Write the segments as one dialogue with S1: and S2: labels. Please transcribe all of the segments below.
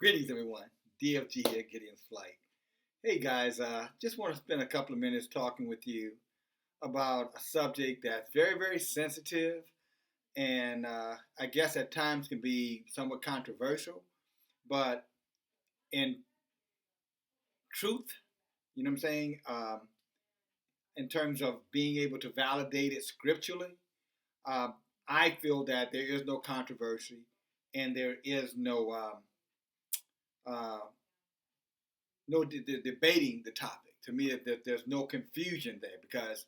S1: Greetings, everyone. DFG here, Gideon's Flight. Hey, guys, just want to spend a couple of minutes talking with you about a subject that's very, very sensitive and I guess at times can be somewhat controversial. But in truth, you know what I'm saying, in terms of being able to validate it scripturally, uh, I feel that there is no controversy and there is uh, debating the topic. To me, there's no confusion there because,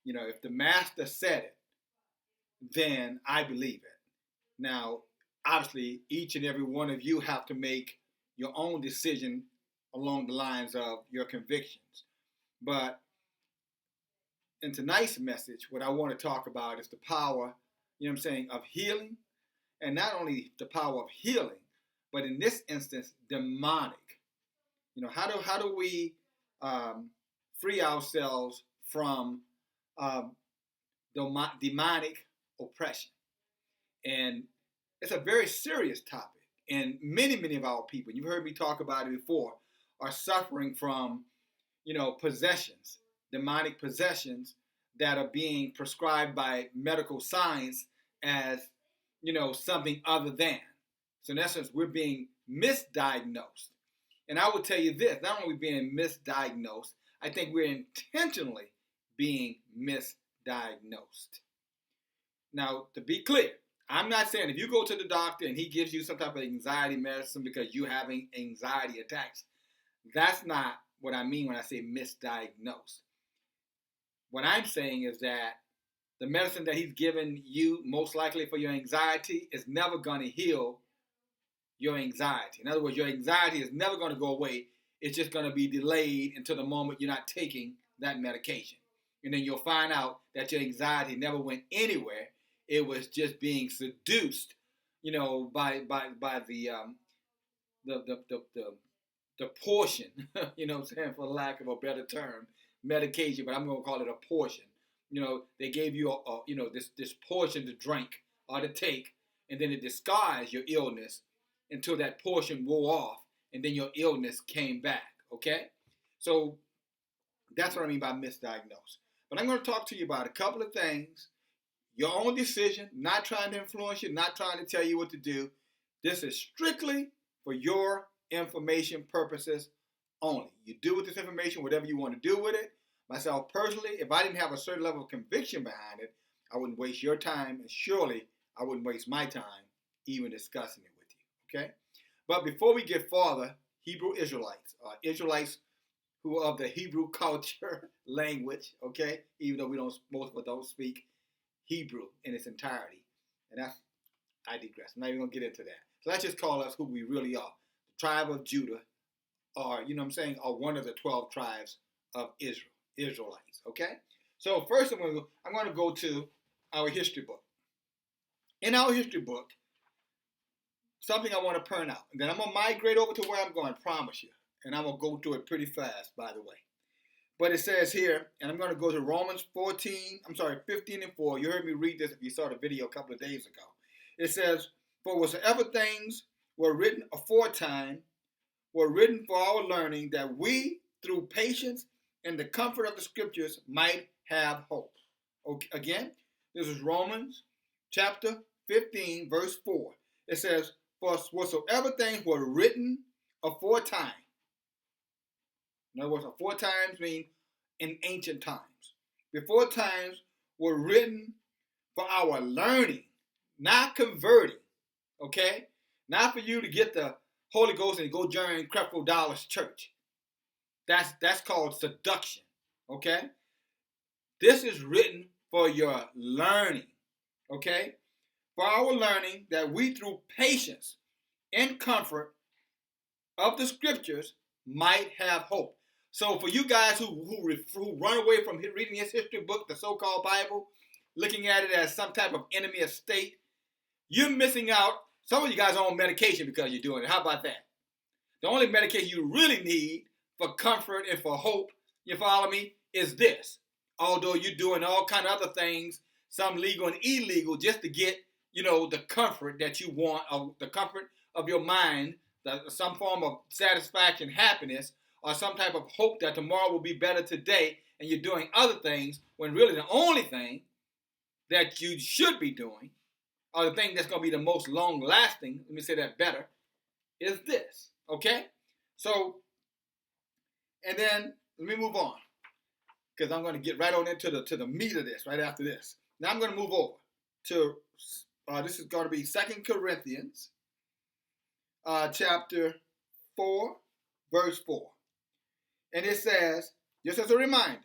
S1: if the master said it, then I believe it. Now, obviously, each and every one of you have to make your own decision along the lines of your convictions. But in tonight's message, what I want to talk about is the power, of healing. And not only the power of healing, but in this instance, demonic. How do we free ourselves from um, demonic oppression? And it's a very serious topic. And many, many of our people, you've heard me talk about it before, are suffering from, possessions, demonic possessions that are being prescribed by medical science as, something other than. So in essence, we're being misdiagnosed. And I will tell you this, not only being misdiagnosed, I think we're intentionally being misdiagnosed. Now, to be clear, I'm not saying if you go to the doctor and he gives you some type of anxiety medicine because you're having anxiety attacks, that's not what I mean when I say misdiagnosed. What I'm saying is that the medicine that he's given you, most likely for your anxiety, is never going to heal your anxiety. In other words, your anxiety is never going to go away. It's just going to be delayed until the moment you're not taking that medication. And then you'll find out that your anxiety never went anywhere. It was just being seduced, by the portion, for lack of a better term, medication, but I'm going to call it a portion. They gave you this portion to drink or to take, and then it disguised your illness until that portion wore off, and then your illness came back, okay? So that's what I mean by misdiagnosed. But I'm going to talk to you about a couple of things, your own decision, not trying to influence you, not trying to tell you what to do. This is strictly for your information purposes only. You do with this information whatever you want to do with it. Myself personally, if I didn't have a certain level of conviction behind it, I wouldn't waste your time, and surely I wouldn't waste my time even discussing it with you, okay? But before we get farther, Hebrew Israelites who are of the Hebrew culture language, okay? Even though most of us don't speak Hebrew in its entirety. And I digress. I'm not even going to get into that. So let's just call us who we really are. The tribe of Judah are, are one of the 12 tribes of Israel. Israelites, okay? So first I'm going to go to our history book. In our history book, something I want to point out. And then I'm going to migrate over to where I'm going, I promise you. And I'm going to go through it pretty fast, by the way. But it says here, and I'm going to go to Romans 15 and 4. You heard me read this if you saw the video a couple of days ago. It says, for whatsoever things were written aforetime were written for our learning, that we, through patience and the comfort of the scriptures, might have hope. Okay, again, this is Romans chapter 15, verse 4. It says, for whatsoever things were written aforetime. In other words, aforetime means in ancient times. Before times were written for our learning, not converting. Okay? Not for you to get the Holy Ghost and go join Creflo Dollar's church. That's called seduction. Okay? This is written for your learning. Okay? For our learning, that we through patience and comfort of the scriptures might have hope. So for you guys who run away from reading his history book, the so-called Bible, looking at it as some type of enemy of state, you're missing out. Some of you guys are on medication because you're doing it. How about that? The only medication you really need for comfort and for hope, you follow me, is this. Although you're doing all kind of other things, some legal and illegal, just to get, the comfort that you want, or the comfort of your mind some form of satisfaction, happiness, or some type of hope that tomorrow will be better today, and you're doing other things when really the only thing that you should be doing, or the thing that's going to be the most long lasting, let me say that better, is this. Okay? So, and then let me move on, because I'm going to get right on into the meat of this right after this. Now I'm going to move over to, this is going to be 2 Corinthians chapter 4, verse 4. And it says, just as a reminder,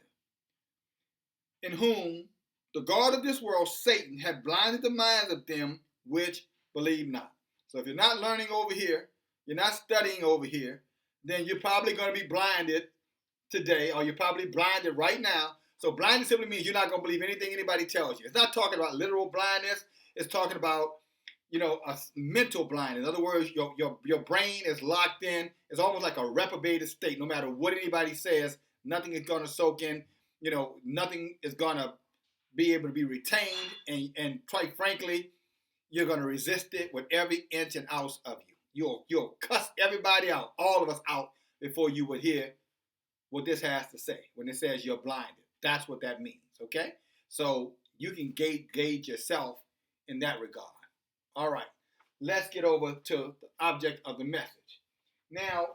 S1: in whom the God of this world, Satan, had blinded the minds of them which believe not. So if you're not learning over here, you're not studying over here, then you're probably going to be blinded today, or you're probably blinded right now. So blindness simply means you're not going to believe anything anybody tells you. It's not talking about literal blindness. It's talking about, a mental blindness. In other words, your brain is locked in. It's almost like a reprobated state. No matter what anybody says, nothing is going to soak in. Nothing is going to be able to be retained. And quite frankly, you're going to resist it with every inch and ounce of you. You'll cuss everybody out, all of us out, before you would hear what this has to say when it says you're blinded. That's what that means, okay? So you can gauge yourself in that regard. All right, let's get over to the object of the message. Now,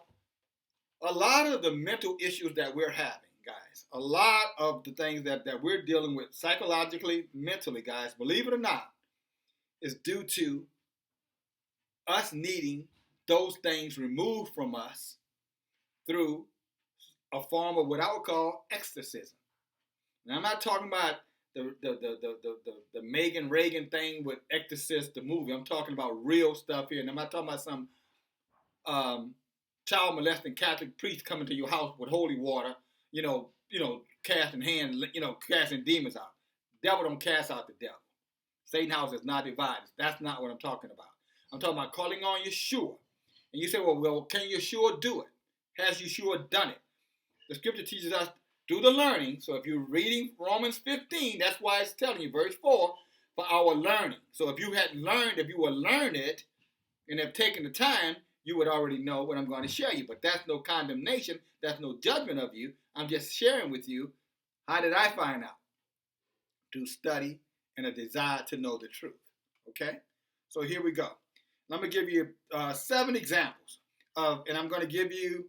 S1: a lot of the mental issues that we're having, guys, a lot of the things that we're dealing with psychologically, mentally, guys, believe it or not, is due to us needing those things removed from us through a form of what I would call exorcism. Now, I'm not talking about the Megan Reagan thing with Exorcist, the movie. I'm talking about real stuff here. And I'm not talking about some child molesting Catholic priest coming to your house with holy water, casting casting demons out. Devil don't cast out the devil. Satan's house is not divided. That's not what I'm talking about. I'm talking about calling on Yeshua. And you say, well, can Yeshua do it? Has Yeshua done it? The scripture teaches us do the learning. So if you're reading Romans 15, that's why it's telling you, verse 4, for our learning. So if you had learned, if you were learned and have taken the time, you would already know what I'm going to share you. But that's no condemnation. That's no judgment of you. I'm just sharing with you, how did I find out? To study and a desire to know the truth. Okay? So here we go. I'm going to give you 7 examples and I'm going to give you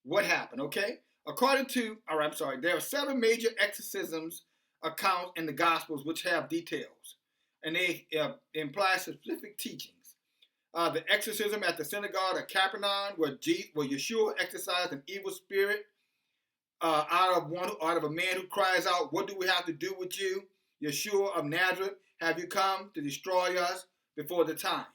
S1: what happened, okay? There are 7 major exorcisms accounts in the Gospels which have details, and they imply specific teachings. The exorcism at the synagogue of Capernaum, where Yeshua exorcised an evil spirit out of a man who cries out, "What do we have to do with you, Yeshua of Nazareth? Have you come to destroy us before the time?"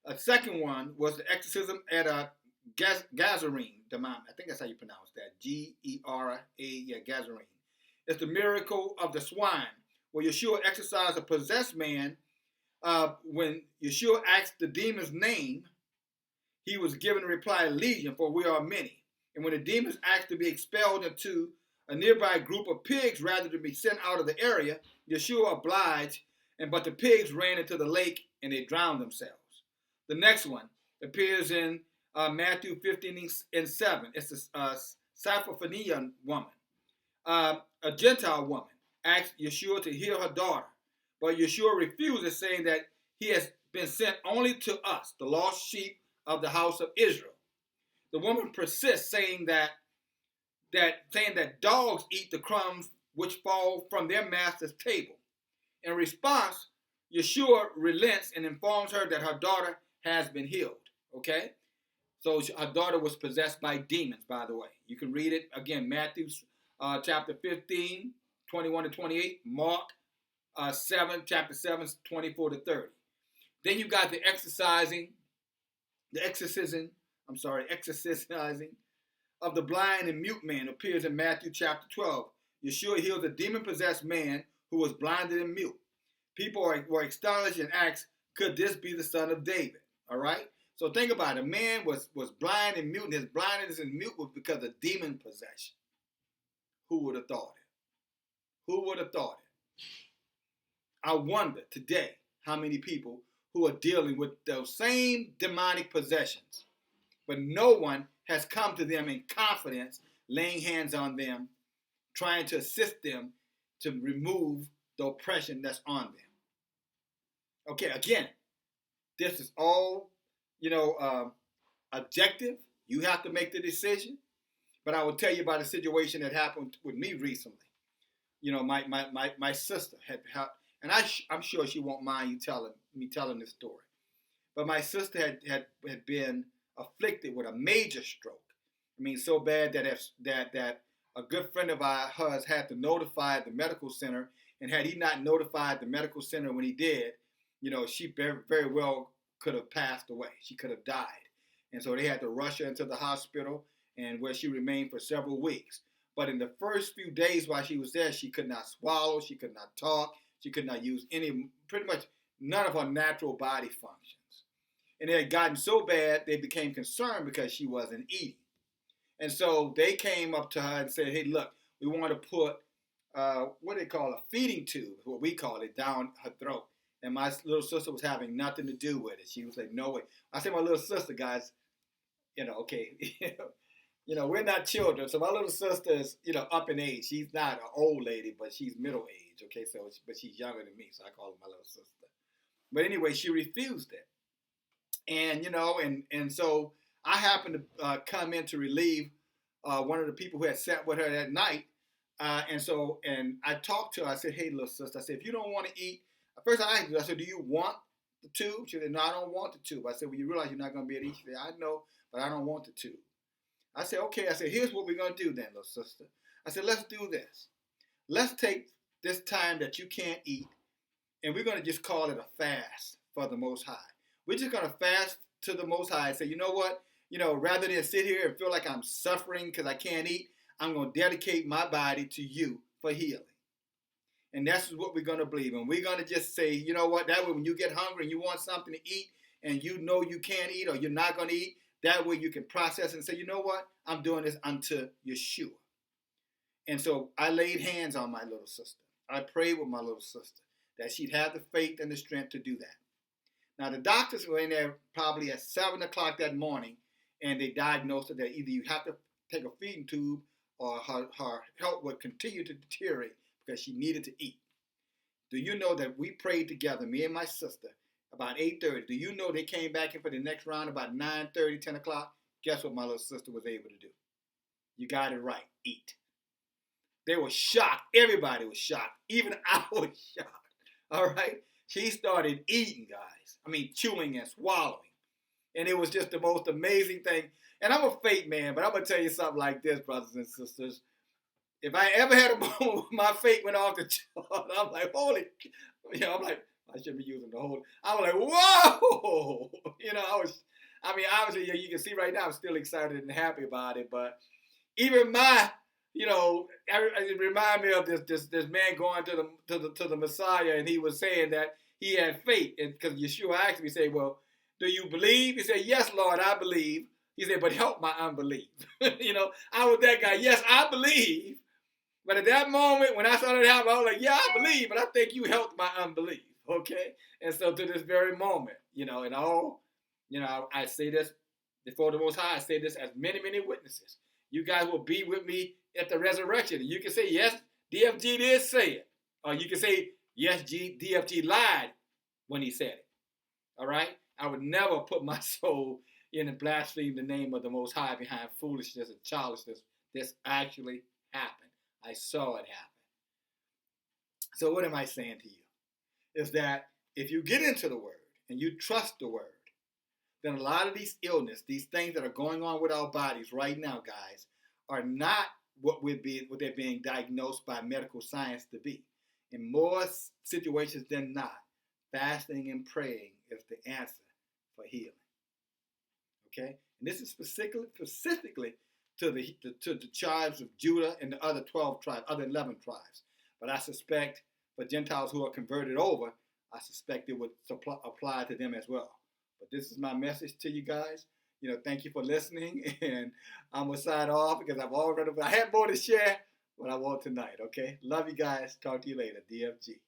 S1: A second one was the exorcism at a Gadarene. I think that's how you pronounce that. Gera, Gadarene. It's the miracle of the swine, where Yeshua exorcised a possessed man. When Yeshua asked the demon's name, he was given a reply, "Legion, for we are many." And when the demons asked to be expelled into a nearby group of pigs rather than be sent out of the area, Yeshua obliged, but the pigs ran into the lake and they drowned themselves. The next one appears in Matthew 15 and 7. It's a Syrophoenician woman. A Gentile woman asked Yeshua to heal her daughter, but Yeshua refuses, saying that he has been sent only to us, the lost sheep of the house of Israel. The woman persists, saying that dogs eat the crumbs which fall from their master's table. In response, Yeshua relents and informs her that her daughter has been healed. Okay? So her daughter was possessed by demons, by the way. You can read it again, Matthew chapter 15, 21 to 28, Mark chapter 7, 24 to 30. Then you got the exorcising of the blind and mute man appears in Matthew chapter 12. Yeshua heals a demon-possessed man who was blinded and mute. People were astonished and asked, could this be the son of David? All right? So think about it. A man was blind and mute, and his blindness and mute was because of demon possession. Who would have thought it? Who would have thought it? I wonder today how many people who are dealing with those same demonic possessions but no one has come to them in confidence, laying hands on them, trying to assist them to remove the oppression that's on them. Okay, again, this is all, objective. You have to make the decision. But I will tell you about a situation that happened with me recently. My sister had, and I'm sure she won't mind me telling this story. But my sister had been afflicted with a major stroke. I mean, so bad that a good friend of hers had to notify the medical center, and had he not notified the medical center when he did, she very, very well could have passed away. She could have died. And so they had to rush her into the hospital, and where she remained for several weeks. But in the first few days while she was there, she could not swallow, she could not talk, she could not use pretty much none of her natural body functions. And it had gotten so bad, they became concerned because she wasn't eating. And so they came up to her and said, hey, look, we want to put, what they call a feeding tube, what we call it, down her throat. And my little sister was having nothing to do with it. She was like, no way. I said, my little sister, guys, okay, we're not children. So my little sister is, up in age. She's not an old lady, but she's middle age, okay? But she's younger than me, so I call her my little sister. But anyway, she refused it. And, and so I happened to come in to relieve one of the people who had sat with her that night. And I talked to her. I said, hey, little sister, I said, if you don't want to eat, first I asked her, I said, do you want the tube? She said, no, I don't want the tube. I said, well, you realize you're not going to be able to eat? She said, I know, but I don't want the tube. I said, okay. I said, here's what we're going to do then, little sister. I said, let's do this. Let's take this time that you can't eat, and we're going to just call it a fast for the Most High. We're just going to fast to the Most High and say, you know what? Rather than sit here and feel like I'm suffering because I can't eat, I'm going to dedicate my body to you for healing. And that's what we're going to believe. And we're going to just say, you know what? That way when you get hungry and you want something to eat and you know you can't eat or you're not going to eat, that way you can process and say, you know what? I'm doing this unto Yeshua. And so I laid hands on my little sister. I prayed with my little sister that she'd have the faith and the strength to do that. Now, the doctors were in there probably at 7 o'clock that morning, and they diagnosed her that either you have to take a feeding tube or her health would continue to deteriorate because she needed to eat. Do you know that we prayed together, me and my sister, about 8:30. Do you know they came back in for the next round about 9:30, 10 o'clock? Guess what my little sister was able to do? You got it right. Eat. They were shocked. Everybody was shocked. Even I was shocked. All right? She started eating, guys. I mean, chewing and swallowing. And it was just the most amazing thing. And I'm a faith man, but I'm going to tell you something like this, brothers and sisters. If I ever had a moment where my faith went off the chart, I'm like, holy, I'm like, I should be using the whole, I was like, whoa! Obviously, you can see right now I'm still excited and happy about it, but even it reminded me of this man going to the Messiah, and he was saying that he had faith, and because Yeshua asked me, he said, well, do you believe? He said, yes, Lord, I believe. He said, but help my unbelief. I was that guy. Yes, I believe. But at that moment, when I started happening, I was like, yeah, I believe, but I think you helped my unbelief, okay? And so to this very moment, I say this before the Most High, I say this as many, many witnesses. You guys will be with me at the resurrection. You can say, yes, DFG did say it. Or you can say, yes, DFG lied when he said it. All right? I would never put my soul in and blaspheme the name of the Most High behind foolishness and childishness. This actually happened. I saw it happen. So what am I saying to you? Is that if you get into the Word and you trust the Word, then a lot of these illness, these things that are going on with our bodies right now, guys, are not what they're being diagnosed by medical science to be. In more situations than not, fasting and praying is the answer for healing. Okay? And this is specifically to the tribes of Judah and the other 12 tribes, other 11 tribes. But I suspect for Gentiles who are converted over, I suspect it would apply to them as well. But this is my message to you guys. Thank you for listening. And I'm going to sign off because I had more to share, but I won't tonight, okay? Love you guys. Talk to you later. DFG.